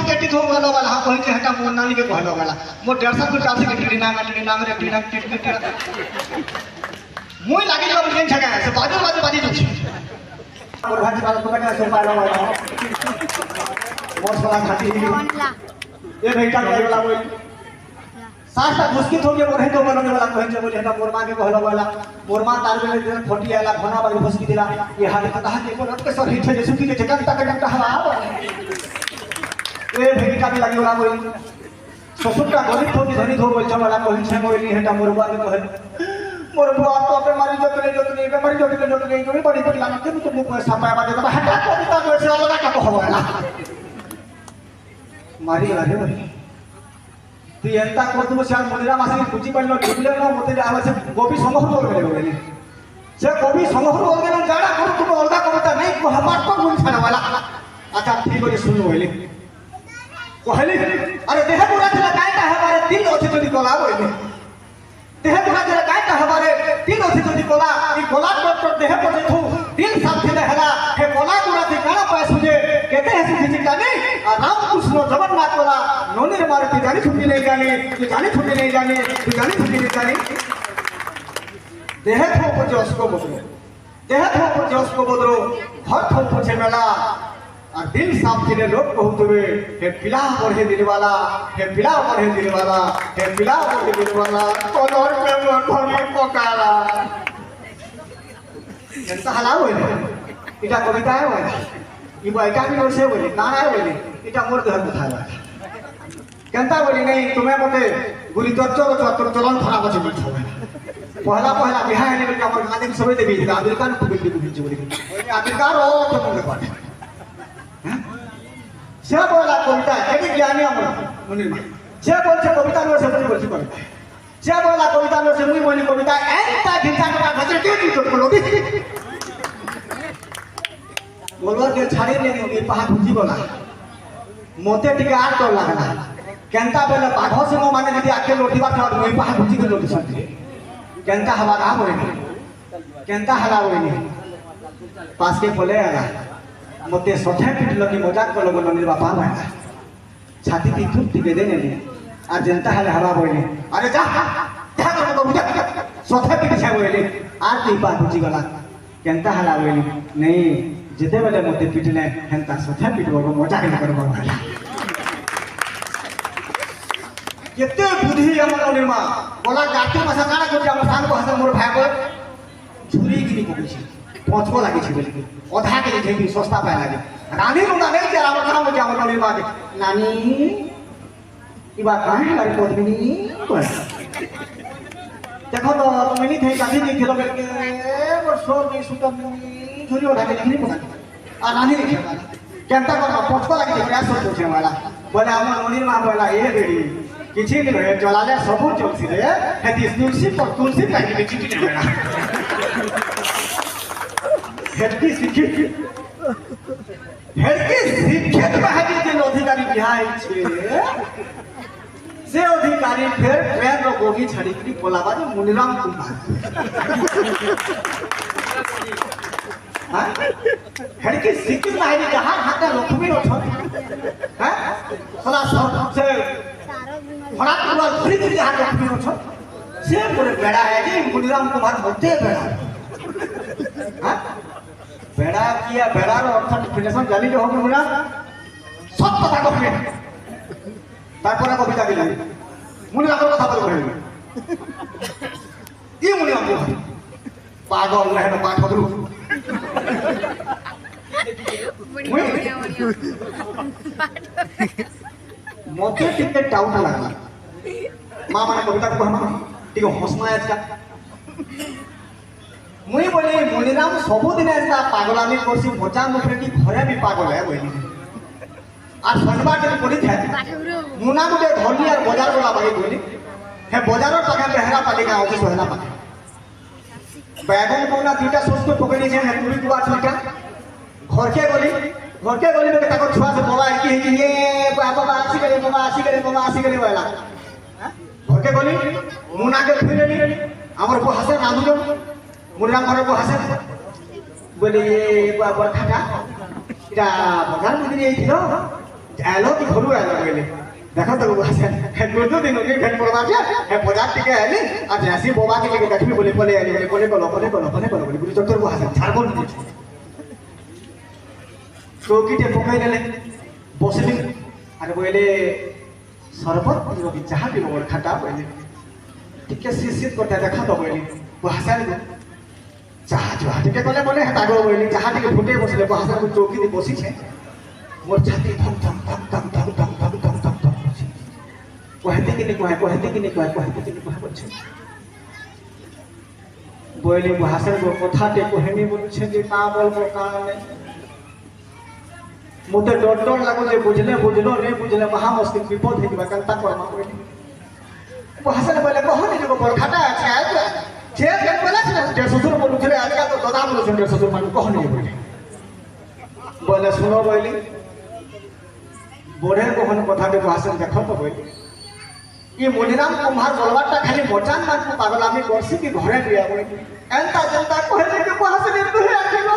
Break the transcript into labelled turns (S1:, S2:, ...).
S1: केटी थो गलो वाला हम कहि हटा मोर नानी के कहलो वाला मोर 150 को 40 के टिडी नांग मुई लागी जो बन छगा से बाजू दुछि मोर भाजी वाला तो का से पालो वाला मोर वाला खाती ये बेटा वाला बोल सासा मुस्किल हो गया मोर है तो बनने वाला कहि बोले हटा मोर मां के कहलो वाला मोर मां तार बेले फोटी आला खाना वाली फसकी दिला ये हाल कहा के को रट के सर हिचे जे सुकी जे घंटा हवा ए बेटा भी लागी वाला बोल ससुर का गरीब थोड़ी धनी थो बोल वाला कहि छे मोर नहीं हटा मोर बुआ के कहे मोर बुआ तो पे मारी जोतले बेमारी जोतले जोड़ी बड़ी लाग के तुम को सपाया बाटे तो हटा कविता जो से अलग का कहवाला मारी लागे भाई तू एंता करतु से मंदिरा मासे पूजी पड़लो ढुकले न मते आवे से गोपी संगह बोल गेले से गोपी संगह बोल गेले जाड़ा कर तुम अलग कविता नहीं को हमार तो बोल छना वाला अच्छा ठीक है सुनो बोले कहली अरे देह पूरा चला कायटा हमारे दिल ओथे जदी कोला बोले देह पूरा चला कायटा हमारे दिल ओथे जदी कोला ई कोला डॉक्टर देह पर थू दिल साथे हला हे कोला पूरा थी काना पाए सुजे कहते हैं सुखी जाने राम कृष्ण जगन्नाथ कोला नोने मारे तू जानी छुट्टी नहीं जानी तू जानी छुट्टी नहीं जानी तू जानी छुट्टी नहीं जानी देह थो पर उसको बदलो देह थो पर उसको बदलो घर थो पछे मेला और दिल साफ थिले लोग बहुत हुए हे पिला बढ़े दिल वाला हे पिला बढ़े दिल वाला हे पिला बढ़े दिल वाला कलर पे मन भरी पकाला ऐसा हला होले इटा कविता है होले ई बाइटा भी से होले गाना है होले इटा मोर देह कथा है केनता बोली नहीं तुम्हें मते गुरी तोर चलन खराब अछि बिछ पहला बिहार ने के हमर गाने के समय देबी अमेरिका ने कुबिल बोली अमेरिका रो तो मुंगे पाटे से बोला कविता केटी ज्ञानी हमर मुनि से बोल से कविता नो से बोल से कविता से बोला कविता नो से मुनि बोली कविता एंता ढिंचा का भजन के तो बोलो बोलवा के छाड़ी ने पहा भुजी बोला मोते टिके आर तो लागला केनता बेले बाघो से माने यदि आके लोटीबा था मोई पहा भुजी के लोटी सकते केनता हवा का होई केनता हला होई पास के बोले आला मते सठे पिटलो कि मजाक करलो ननी बापा माया छाती ती थुप टिके देने ने आ जनता हले हवा होई अरे जा कर तो बुझा सठे पिट छे होई आर ती पा भुजी गला केनता हला होई नहीं जेते बेले मते पिटले हेंता सठे पिटबो मजाक न करबो केते बुद्धि हमर निर्मा बोला जाति भाषा काना कर हम सांग भाषा मोर भाई को छुरी गिनी को छी पहुंचबो लागे छी बोली ओधा के जे भी सस्ता पाए लागे रानी को नहीं जरा हमर नाम के हमर निर्मा नानी ई बात काहे लागे पद्मिनी देखो तो तुम नहीं थे गांधी जी खेलो के वर्षो में सुतम झुरी उठा के नहीं पता आ रानी नहीं खेला केनता को पहुंचबो लागे छी प्रयास करतो छे वाला बोले हमर निर्मा बोला ए रेडी किछि नहीं रहे चलाले सब चलसी रे हेती तुलसी पर तुलसी काटी के चिटी नहीं बेड़ा हेती शिक्षित महाजी जे अधिकारी बिहाई छे से अधिकारी फिर ट्रेन रो गोगी छड़ी की बोलावा जे मुनिराम कुमार हां हेती शिक्षित महाजी जहां हाथ लक्ष्मी रो छ हैं सला सब से फड़ा कुमार घुरी घुरी जहां लक्ष्मी रो छ से पूरे बेड़ा है जे मुनिराम कुमार होते बेड़ा हां बेड़ा किया बेड़ा रो अर्थ डिफिनेशन जानी जो होगे मुना सब कथा कहबे तारपरा कविता दिला मुनिराम रो कथा बोल कहबे ई मुनिराम को पागल रहे न पाठ बदलू मते टिके डाउट लागला मां माने कविता को हम टिके हंसना है इसका मुई बोले मुनिराम सब दिन ऐसा पागलामी करसी मजा मुखरे की घरे भी पागल है बोली आज शनिवार दिन पड़ी थे मुना गुटे धरली और बाजार वाला भाई बोली हे बाजार पाखे बेहरा पालिका ऑफिस होना पाखे बैगन कोना तीटा सोच को पकड़ी छे है पूरी दुआ छुटा घर के गली में ताको छुआ से बोला है कि ये बाबा आसी करे वाला घर के गली मुना के फिरेली हमर को हसे नादू जो मुनिराम घर को हसे बोले ये बरखाटा इरा बाजार में दिए थिलो आलो कि घरू आलो बोले देखो तो हसन दो दिन के घर पड़वा जे है बाजार टिके आली आज ऐसी बोबा के लेके देखबी बोले बोले आली बोले बोले बोले चक्कर को हसन झारखंड में चौकीटे पकाई देले बसली अरे बोले सरबत पियो कि चाह पियो बोले खटा बोले टिके शीत करते देखा तो बोले वो हसन को चाह टिके कले बोले हटा गो बोले चाह टिके फुटे बसले वो हसन को चौकी दे बसी छे मोर छाती धम धम धम धम धम धम धम धम धम धम कहते कि नहीं कहते कि नहीं कह बच्चे बोले वो हसन को कथाटे कहनी बोल छे जे का बोल को कारण नहीं मोटे डर लागो जे बुझले नहीं बुझले महा मुश्किल विपद है कि कंता करमा बोले वो हसन बोले कहो नहीं जो बोल खाता अच्छा है जे जन बोला जे ससुर बोलु छले आजकल तो दादा बोलु छले ससुर मान कहो नहीं बोले सुनो बोली बोरे को हन कथा के भाषण देखो तो बोली ये मुनिराम कुमार बोलवाटा खाली मोचान मान को पागलामी करसी की घरे दिया बोली एंता जनता कहले के भाषण तो है आके नो